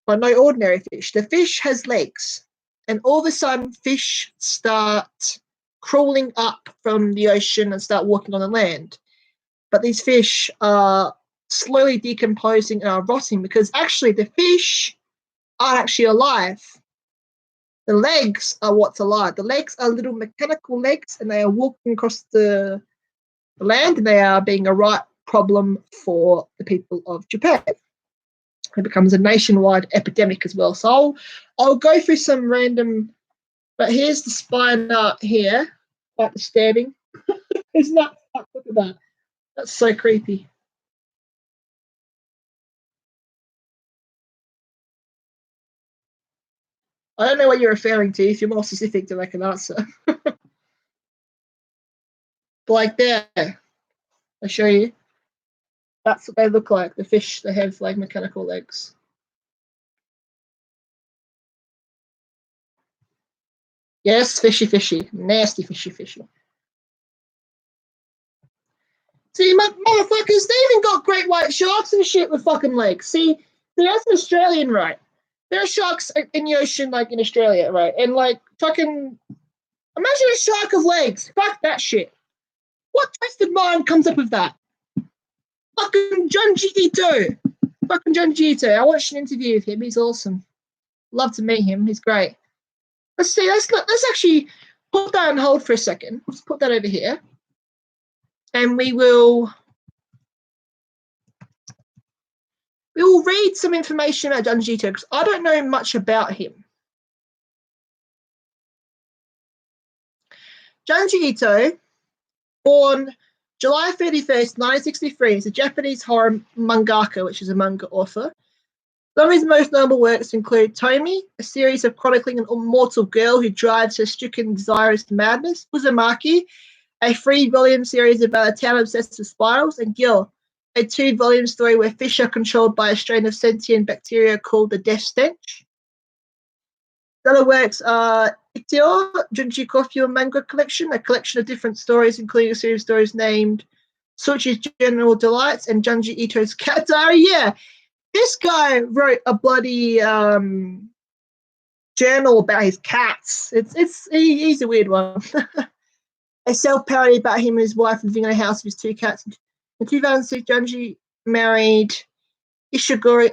S1: but no ordinary fish. The fish has legs. And all of a sudden, fish start crawling up from the ocean and start walking on the land. But these fish are slowly decomposing and are rotting because actually the fish aren't actually alive. The legs are what's alive. The legs are little mechanical legs and they are walking across the land and they are being a right problem for the people of Japan. It becomes a nationwide epidemic as well. So I'll go through some random, but here's the spine art here, like the stabbing. Isn't that fuck? Look at that. That's so creepy. I don't know what you're referring to. If you're more specific, then I can answer. Like there, I'll show you. That's what they look like. The fish, they have like mechanical legs. Yes, fishy. Nasty fishy. See, motherfuckers, they even got great white sharks and shit with fucking legs. See, that's an Australian, right? There are sharks in the ocean, like in Australia, right? And like fucking, imagine a shark of legs. Fuck that shit. What twisted mind comes up with that? Fucking Junji Ito. Fucking Junji Ito. I watched an interview with him. He's awesome. Love to meet him. He's great. Let's see. Let's actually put that on hold for a second. Let's put that over here, and we will read some information about Junji Ito because I don't know much about him. Junji Ito, born July 31st, 1963, is a Japanese horror mangaka, which is a manga author. Some of his most notable works include Tomi, a series of chronicling an immortal girl who drives her stricken desires to madness, Uzumaki, a 3-volume series about a town obsessed with spirals, and Gil, a 2-volume story where fish are controlled by a strain of sentient bacteria called the Death Stench. Other works are Itio, Junji Kofyo Manga Collection, a collection of different stories, including a series of stories named Suchi's General Delights and Junji Ito's Cat Diary. Yeah, this guy wrote a bloody journal about his cats. He's a weird one. A self-parody about him and his wife living in a house with his 2 cats. In 2006, Junji married Ishiguro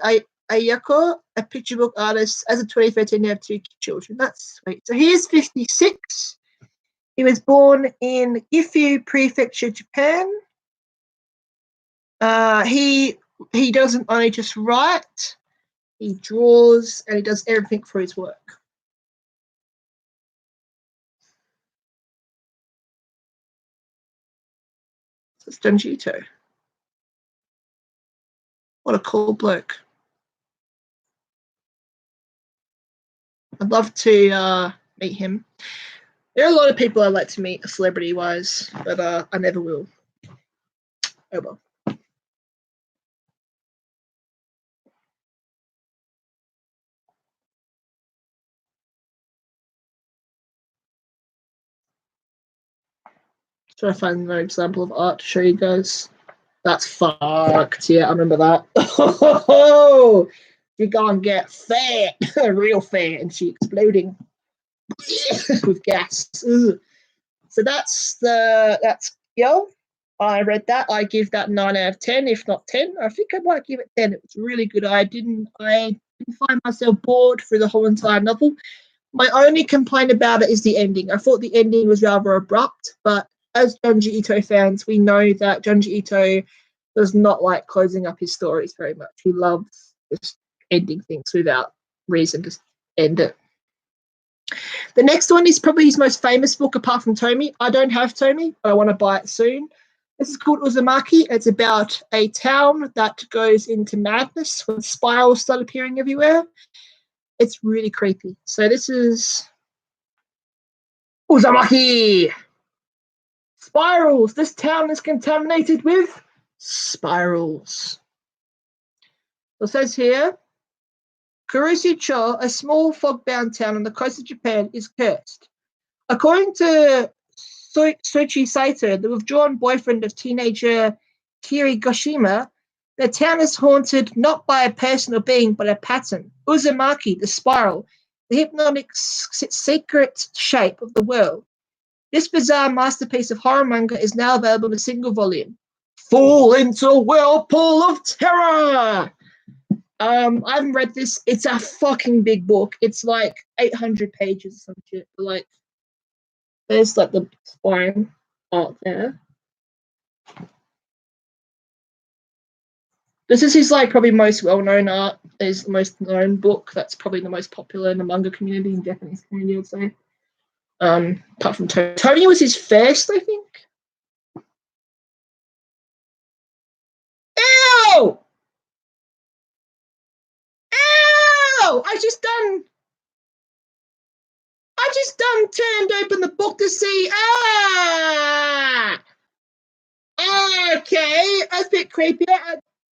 S1: Ayako, a picture book artist. As of 2013, they have 2 children. That's sweet. So he is 56. He was born in Gifu Prefecture, Japan. He doesn't only just write, he draws, and he does everything for his work. So it's Junji Ito. What a cool bloke. I'd love to meet him. There are a lot of people I'd like to meet celebrity-wise, but I never will. Oh well. Try to find an example of art to show you guys. That's fucked. Yeah, I remember that. Oh, you gonna get fat, real fat, and she exploding with gas. Ugh. So that's Yo. I read that. I give that 9 out of 10, if not 10. I think I might give it 10. It was really good. I didn't find myself bored through the whole entire novel. My only complaint about it is the ending. I thought the ending was rather abrupt, but as Junji Ito fans, we know that Junji Ito does not like closing up his stories very much. He loves just ending things without reason to end it. The next one is probably his most famous book apart from Tomi. I don't have Tomi, but I want to buy it soon. This is called Uzumaki. It's about a town that goes into madness when spirals start appearing everywhere. It's really creepy. So this is Uzumaki. Spirals. This town is contaminated with spirals. So it says here, Kurusu-cho, a small fog-bound town on the coast of Japan, is cursed. According to Soichi Saito, the withdrawn boyfriend of teenager Kirigashima, the town is haunted not by a person or being, but a pattern. Uzumaki, the spiral, the hypnotic secret shape of the world. This bizarre masterpiece of horror manga is now available in a single volume. Fall into a whirlpool of terror! I haven't read this. It's a fucking big book. It's like 800 pages or some shit. Like, there's like the spine art there. This is his like probably most well-known art. His most known book. That's probably the most popular in the manga community, in Japanese community, I'd say. Apart from Tony. Tony was his first, I think. Ew! Ew! I just turned open the book to see. Ah! Okay, that's a bit creepy.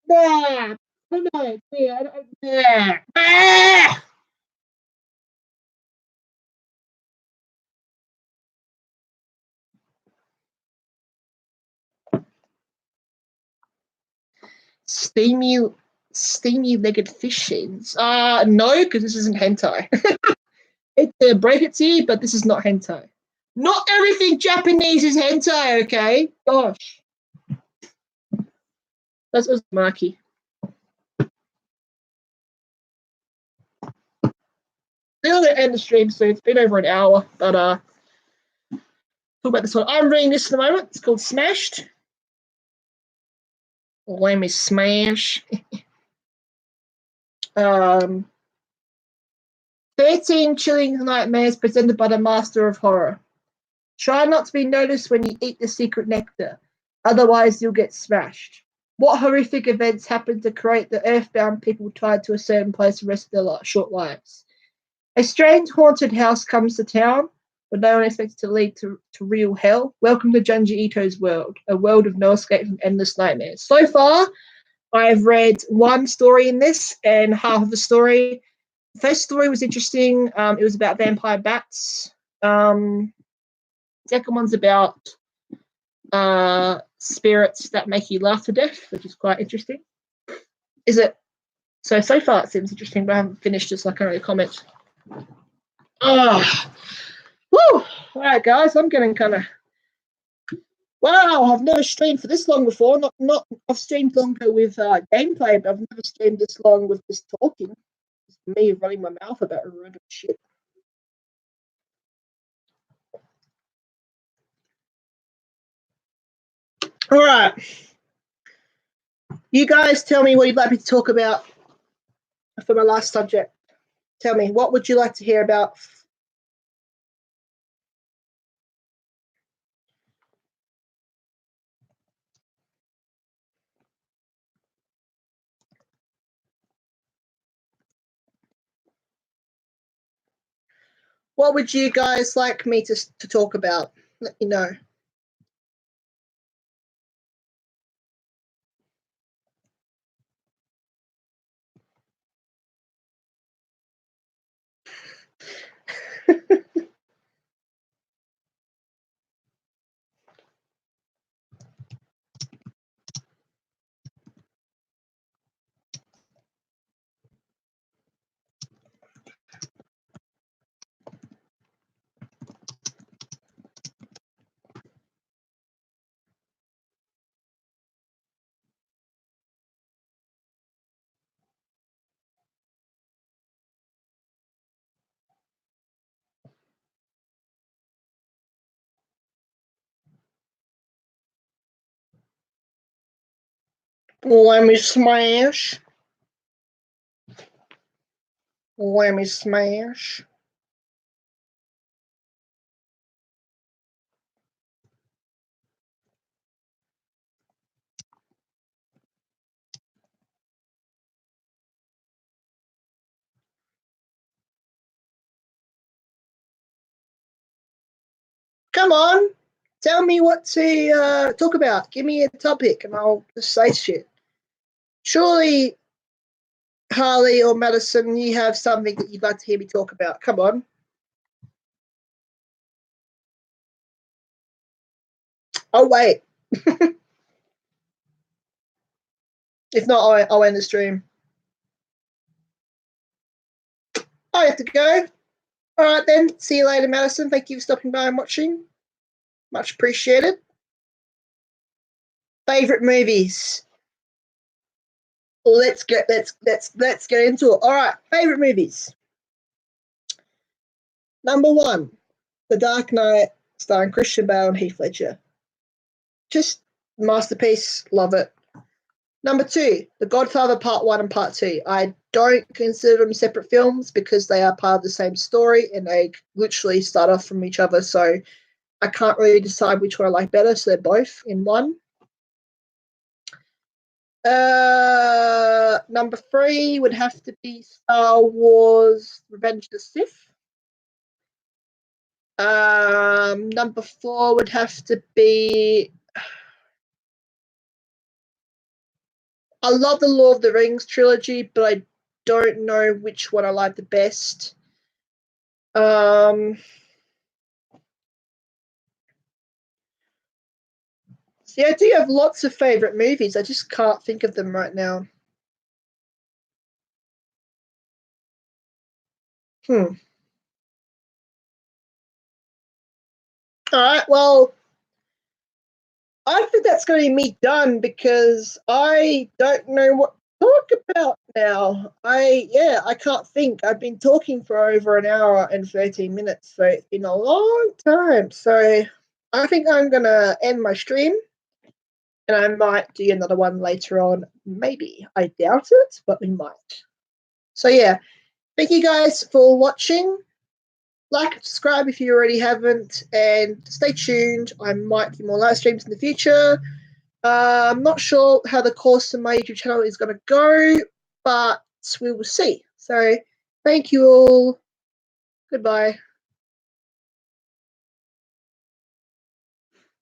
S1: Nah, no, yeah. Ah! Steamy, steamy-legged fish heads. No, because this isn't hentai. It's a break it to you, but this is not hentai. Not everything Japanese is hentai, okay? Gosh. That's Uzumaki. They're going to end the stream soon. It's been over an hour, but talk about this one. I'm reading this at the moment. It's called Smashed. Let me smash. 13 chilling nightmares presented by the master of horror. Try not to be noticed when you eat the secret nectar, otherwise you'll get smashed. What horrific events happened to create the earthbound people tied to a certain place the rest of their short lives? A strange haunted house comes to town, but no one expects to lead to real hell. Welcome to Junji Ito's world, a world of no escape from endless nightmares. So far, I've read one story in this, and half of the story. The first story was interesting. It was about vampire bats. Second one's about spirits that make you laugh to death, which is quite interesting. Is it? So far it seems interesting, but I haven't finished it, so I can't really comment. Oh, woo! All right, guys, I'm getting kind of. Wow, I've never streamed for this long before. Not I've streamed longer with gameplay, but I've never streamed this long with just talking. It's me running my mouth about random shit. All right, you guys tell me what you'd like me to talk about for my last subject. Tell me, what would you like to hear about? What would you guys like me to talk about? Let me know. Let me smash. Let me smash. Come on, tell me what to talk about. Give me a topic, and I'll just say shit. Surely, Harley or Madison, you have something that you'd like to hear me talk about. Come on. Oh wait. If not, I'll end the stream. I have to go. All right then. See you later, Madison. Thank you for stopping by and watching. Much appreciated. Favorite movies. Let's get into it. All right, favorite movies. Number one, The Dark Knight, starring Christian Bale and Heath Ledger. Just masterpiece. Love it. Number two, The Godfather Part 1 and Part 2. I don't consider them separate films because they are part of the same story and they literally start off from each other. So I can't really decide which one I like better. So they're both in one. Number three would have to be Star Wars Revenge of the Sith. Number four would have to be I love the Lord of the Rings trilogy, but I don't know which one I like the best. See, I do have lots of favorite movies. I just can't think of them right now. All right. Well, I think that's going to be me done because I don't know what to talk about now. I can't think. I've been talking for over an hour and 13 minutes, so it's been a long time. So I think I'm going to end my stream and I might do another one later on. Maybe. I doubt it, but we might. So yeah, thank you guys for watching. Like and subscribe if you already haven't, and stay tuned. I might do more live streams in the future. I'm not sure how the course of my YouTube channel is going to go, but we will see. So thank you all. Goodbye.